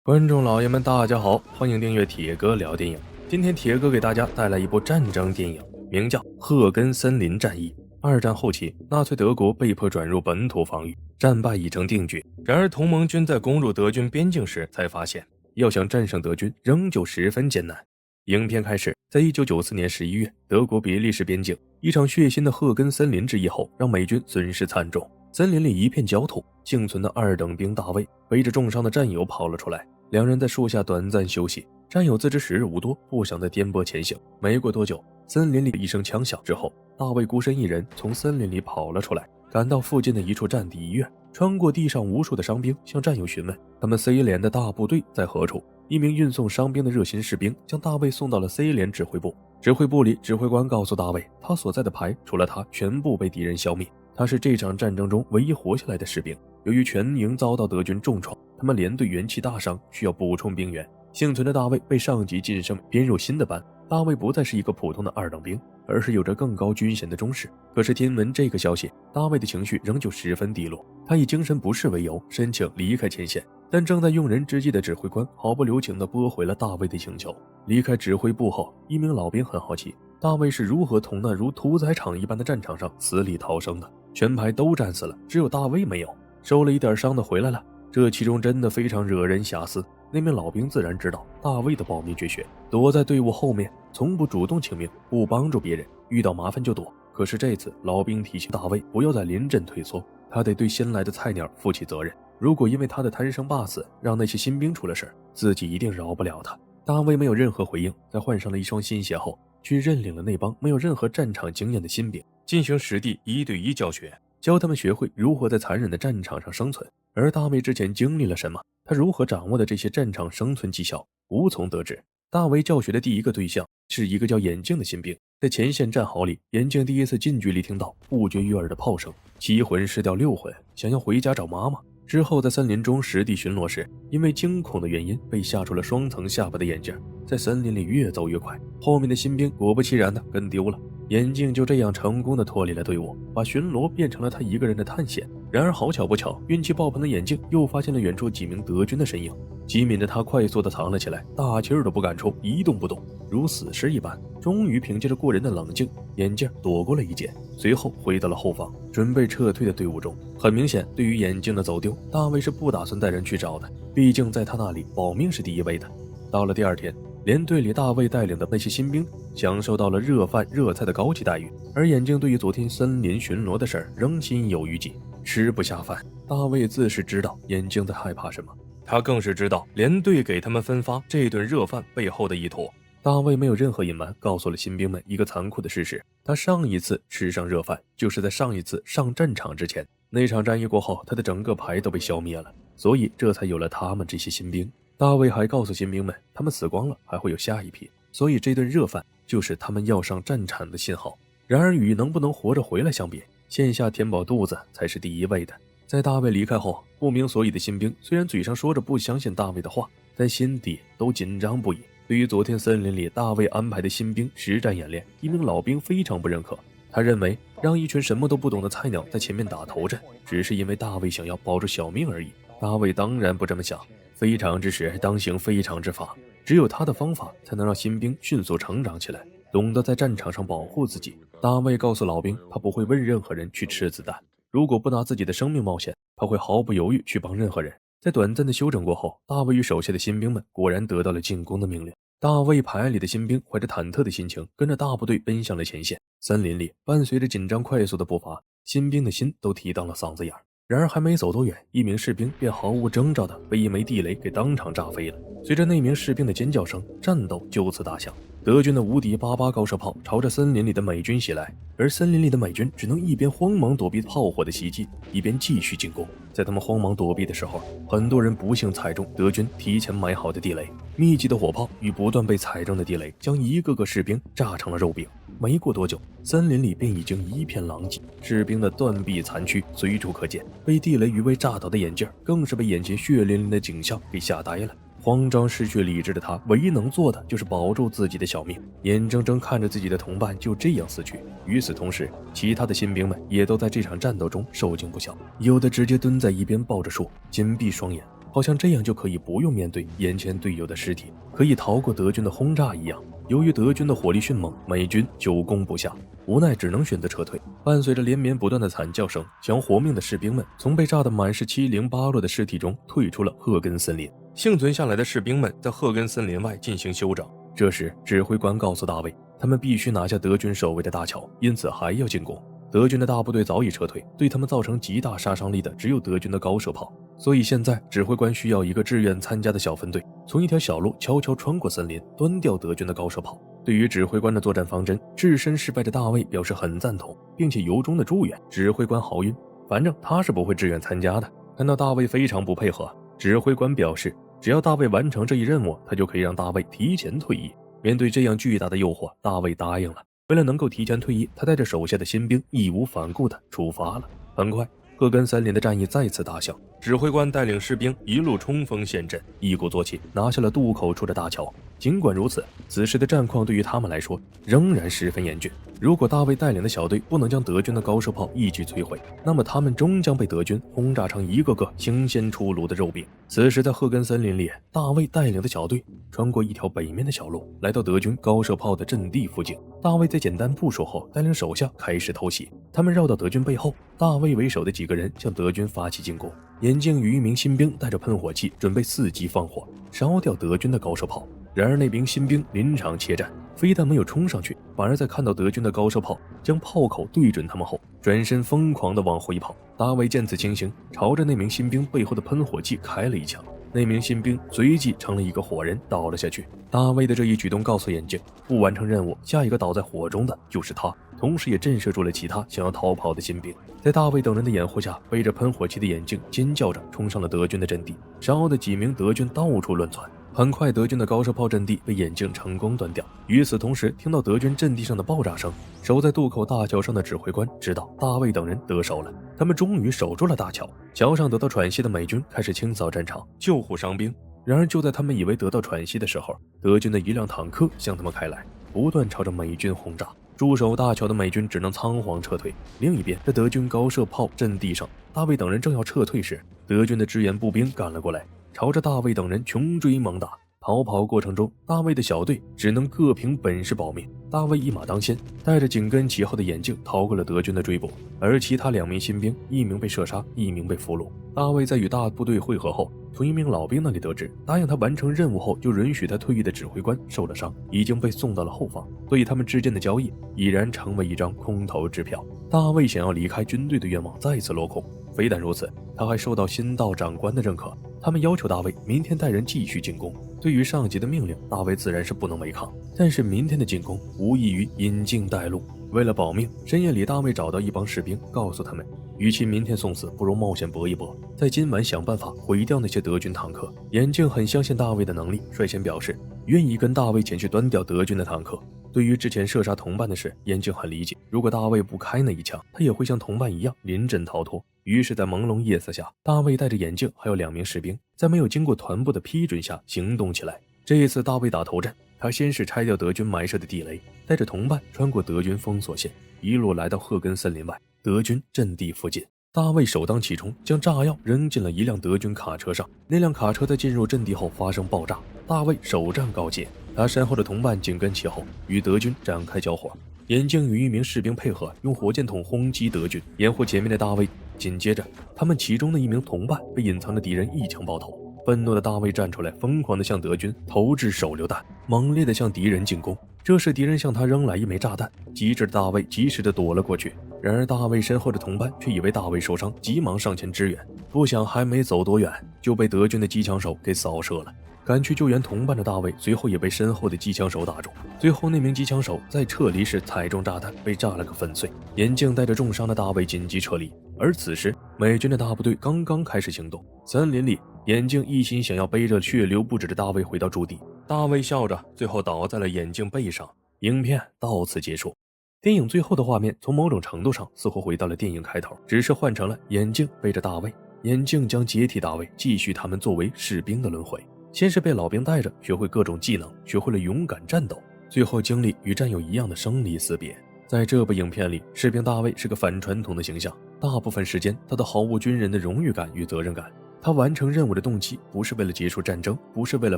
观众老爷们，大家好，欢迎订阅铁哥聊电影。今天铁哥给大家带来一部战争电影，名叫《赫根森林战役》。二战后期，纳粹德国被迫转入本土防御，战败已成定局。然而，同盟军在攻入德军边境时，才发现要想战胜德军，仍旧十分艰难。影片开始，在1994年11月，德国比利时边境，一场血腥的赫根森林之役后，让美军损失惨重。森林里一片焦土，幸存的二等兵大卫背着重伤的战友跑了出来，两人在树下短暂休息。战友自知时日无多，不想再颠簸前行。没过多久，森林里一声枪响之后，大卫孤身一人从森林里跑了出来，赶到附近的一处战地医院，穿过地上无数的伤兵，向战友询问他们 C 连的大部队在何处。一名运送伤兵的热心士兵将大卫送到了 C 连指挥部。指挥部里，指挥官告诉大卫，他所在的排除了他，全部被敌人消灭。他是这场战争中唯一活下来的士兵。由于全营遭到德军重创，他们连队元气大伤，需要补充兵员。幸存的大卫被上级晋升编入新的班。大卫不再是一个普通的二等兵，而是有着更高军衔的中士。可是听闻这个消息，大卫的情绪仍旧十分低落。他以精神不适为由申请离开前线，但正在用人之际的指挥官毫不留情地驳回了大卫的请求。离开指挥部后，一名老兵很好奇大卫是如何从那如屠宰场一般的战场上死里逃生的。全排都战死了，只有大卫没有，受了一点伤的回来了。这其中真的非常惹人遐思。那名老兵自然知道大卫的保命绝学，躲在队伍后面，从不主动请命，不帮助别人，遇到麻烦就躲。可是这次老兵提醒大卫不要在临阵退缩，他得对新来的菜鸟负起责任。如果因为他的贪生怕死让那些新兵出了事，自己一定饶不了他。大卫没有任何回应，在换上了一双新鞋后，去认领了那帮没有任何战场经验的新兵，进行实地1对1教学，教他们学会如何在残忍的战场上生存。而大卫之前经历了什么，他如何掌握的这些战场生存技巧，无从得知。大卫教学的第一个对象是一个叫眼镜的新兵。在前线战壕里，眼镜第一次近距离听到不绝于耳的炮声，7魂失掉6魂，想要回家找妈妈。之后在森林中实地巡逻时，因为惊恐的原因被吓出了双层下巴的眼镜，在森林里越走越快，后面的新兵果不其然的跟丢了。眼镜就这样成功的脱离了队伍，把巡逻变成了他一个人的探险。然而好巧不巧，运气爆棚的眼镜又发现了远处几名德军的身影。机敏的他快速的藏了起来，大气儿都不敢出，一动不动，如死尸一般。终于凭借着过人的冷静，眼镜躲过了一劫，随后回到了后方，准备撤退的队伍中。很明显，对于眼镜的走丢，大卫是不打算带人去找的，毕竟在他那里保命是第一位的。到了第二天，连队里大卫带领的那些新兵享受到了热饭热菜的高级待遇，而眼镜对于昨天森林巡逻的事儿仍心有余悸，吃不下饭。大卫自是知道眼镜在害怕什么，他更是知道连队给他们分发这顿热饭背后的意图。大卫没有任何隐瞒，告诉了新兵们一个残酷的事实，他上一次吃上热饭就是在上一次上战场之前。那场战役过后，他的整个排都被消灭了，所以这才有了他们这些新兵。大卫还告诉新兵们，他们死光了还会有下一批，所以这顿热饭就是他们要上战场的信号。然而与能不能活着回来相比，线下填饱肚子才是第一位的。在大卫离开后，不明所以的新兵虽然嘴上说着不相信大卫的话，但心底都紧张不已。对于昨天森林里大卫安排的新兵实战演练，一名老兵非常不认可。他认为让一群什么都不懂的菜鸟在前面打头阵，只是因为大卫想要保住小命而已。大卫当然不这么想，非常之时当行非常之法，只有他的方法才能让新兵迅速成长起来，懂得在战场上保护自己。大卫告诉老兵，他不会问任何人去吃子弹，如果不拿自己的生命冒险，他会毫不犹豫去帮任何人。在短暂的休整过后，大卫与手下的新兵们果然得到了进攻的命令。大卫排里的新兵怀着忐忑的心情，跟着大部队奔向了前线。森林里伴随着紧张快速的步伐，新兵的心都提到了嗓子眼儿。然而还没走多远，一名士兵便毫无征兆地被一枚地雷给当场炸飞了。随着那名士兵的尖叫声，战斗就此打响。德军的无敌88高射炮朝着森林里的美军袭来，而森林里的美军只能一边慌忙躲避炮火的袭击，一边继续进攻。在他们慌忙躲避的时候，很多人不幸踩中德军提前埋好的地雷，密集的火炮与不断被踩中的地雷将一个个士兵炸成了肉饼。没过多久，森林里便已经一片狼藉，士兵的断臂残躯随处可见，被地雷余威炸倒的眼镜更是被眼前血淋淋的景象给吓呆了。慌张失去理智的他，唯一能做的就是保住自己的小命，眼睁睁看着自己的同伴就这样死去。与此同时，其他的新兵们也都在这场战斗中受惊不小，有的直接蹲在一边抱着树，紧闭双眼，好像这样就可以不用面对眼前队友的尸体，可以逃过德军的轰炸一样。由于德军的火力迅猛，美军久攻不下，无奈只能选择撤退。伴随着连绵不断的惨叫声，想活命的士兵们从被炸得满是七零八落的尸体中退出了赫根森林。幸存下来的士兵们在赫根森林外进行休整。这时，指挥官告诉大卫，他们必须拿下德军守卫的大桥，因此还要进攻。德军的大部队早已撤退，对他们造成极大杀伤力的只有德军的高射炮，所以现在指挥官需要一个志愿参加的小分队，从一条小路悄悄穿过森林，端掉德军的高射炮。对于指挥官的作战方针，置身事败的大卫表示很赞同，并且由衷的祝愿指挥官好运。反正他是不会志愿参加的。看到大卫非常不配合，指挥官表示，只要大卫完成这一任务，他就可以让大卫提前退役。面对这样巨大的诱惑，大卫答应了。为了能够提前退役，他带着手下的新兵义无反顾地出发了。很快，赫根森林的战役再次大响，指挥官带领士兵一路冲锋陷阵，一鼓作气拿下了渡口处的大桥。尽管如此，此时的战况对于他们来说仍然十分严峻。如果大卫带领的小队不能将德军的高射炮一举摧毁，那么他们终将被德军轰炸成一个个新鲜出炉的肉饼。此时在赫根森林里，大卫带领的小队穿过一条北面的小路，来到德军高射炮的阵地附近。大卫在简单部署后，带领手下开始偷袭。他们绕到德军背后，大卫为首的几个人向德军发起进攻。眼镜与一名新兵带着喷火器，准备伺机放火，烧掉德军的高射炮。然而那名新兵临场怯战，非但没有冲上去，反而在看到德军的高射炮将炮口对准他们后，转身疯狂地往回跑。大卫见此情形，朝着那名新兵背后的喷火器开了一枪，那名新兵随即成了一个火人，倒了下去。大卫的这一举动告诉眼镜，不完成任务，下一个倒在火中的就是他，同时也震慑住了其他想要逃跑的新兵。在大卫等人的掩护下，背着喷火器的眼镜尖叫着冲上了德军的阵地，烧的几名德军到处乱窜。很快，德军的高射炮阵地被眼镜成功端掉。与此同时，听到德军阵地上的爆炸声，守在渡口大桥上的指挥官知道大卫等人得手了，他们终于守住了大桥。桥上得到喘息的美军开始清扫战场，救护伤兵。然而就在他们以为得到喘息的时候，德军的一辆坦克向他们开来，不断朝着美军轰炸。驻守大桥的美军只能仓皇撤退。另一边，在德军高射炮阵地上，大卫等人正要撤退时，德军的支援步兵赶了过来，朝着大卫等人穷追猛打。逃跑过程中，大卫的小队只能各凭本事保命。大卫一马当先，带着紧跟其后的眼镜逃过了德军的追捕，而其他2名新兵，一名被射杀，一名被俘虏。大卫在与大部队会合后，从一名老兵那里得知，答应他完成任务后就允许他退役的指挥官受了伤，已经被送到了后方，所以他们之间的交易已然成为一张空头支票。大卫想要离开军队的愿望再次落空。非但如此，他还受到新道长官的认可，他们要求大卫明天带人继续进攻。对于上级的命令，大卫自然是不能违抗，但是明天的进攻无异于引颈带路。为了保命，深夜里大卫找到一帮士兵，告诉他们，与其明天送死，不如冒险搏一搏，在今晚想办法毁掉那些德军坦克。眼镜很相信大卫的能力，率先表示愿意跟大卫前去端掉德军的坦克。对于之前射杀同伴的事，眼镜很理解，如果大卫不开那一枪，他也会像同伴一样临阵逃脱。于是在朦胧夜色下，大卫带着眼镜还有2名士兵，在没有经过团部的批准下行动起来。这一次大卫打头阵，他先是拆掉德军埋设的地雷，带着同伴穿过德军封锁线，一路来到赫根森林外德军阵地附近。大卫首当其冲，将炸药扔进了一辆德军卡车上，那辆卡车在进入阵地后发生爆炸，大卫首战告捷。他身后的同伴紧跟其后，与德军展开交火。眼镜与一名士兵配合，用火箭筒轰击德军，掩护前面的大卫。紧接着，他们其中的一名同伴被隐藏的敌人一枪爆头。愤怒的大卫站出来，疯狂地向德军投掷手榴弹，猛烈地向敌人进攻。这时敌人向他扔来一枚炸弹，机智的大卫及时地躲了过去。然而大卫身后的同伴却以为大卫受伤，急忙上前支援，不想还没走多远，就被德军的机枪手给扫射了。赶去救援同伴的大卫随后也被身后的机枪手打中，最后那名机枪手在撤离时踩中炸弹，被炸了个粉碎。眼镜带着重伤的大卫紧急撤离，而此时美军的大部队刚刚开始行动。森林里，眼镜一心想要背着血流不止的大卫回到驻地。大卫笑着，最后倒在了眼镜背上。影片到此结束。电影最后的画面从某种程度上似乎回到了电影开头，只是换成了眼镜背着大卫，眼镜将接替大卫，继续他们作为士兵的轮回。先是被老兵带着学会各种技能，学会了勇敢战斗，最后经历与战友一样的生离死别。在这部影片里，士兵大卫是个反传统的形象，大部分时间他都毫无军人的荣誉感与责任感，他完成任务的动机不是为了结束战争，不是为了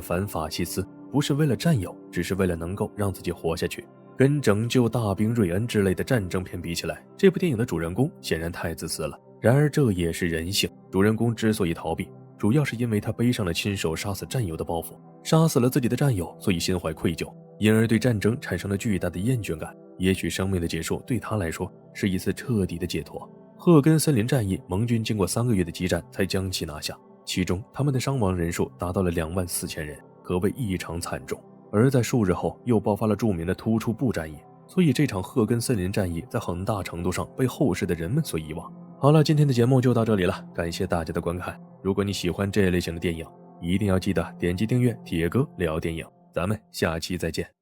反法西斯，不是为了占有，只是为了能够让自己活下去。跟拯救大兵瑞恩之类的战争片比起来，这部电影的主人公显然太自私了。然而这也是人性，主人公之所以逃避，主要是因为他背上了亲手杀死战友的包袱，杀死了自己的战友，所以心怀愧疚，因而对战争产生了巨大的厌倦感。也许生命的结束对他来说是一次彻底的解脱。赫根森林战役，盟军经过3个月的激战才将其拿下，其中他们的伤亡人数达到了24000人，可谓异常惨重。而在数日后又爆发了著名的突出部战役，所以这场赫根森林战役在很大程度上被后世的人们所遗忘。好了，今天的节目就到这里了，感谢大家的观看。如果你喜欢这类型的电影，一定要记得点击订阅铁哥聊电影，咱们下期再见。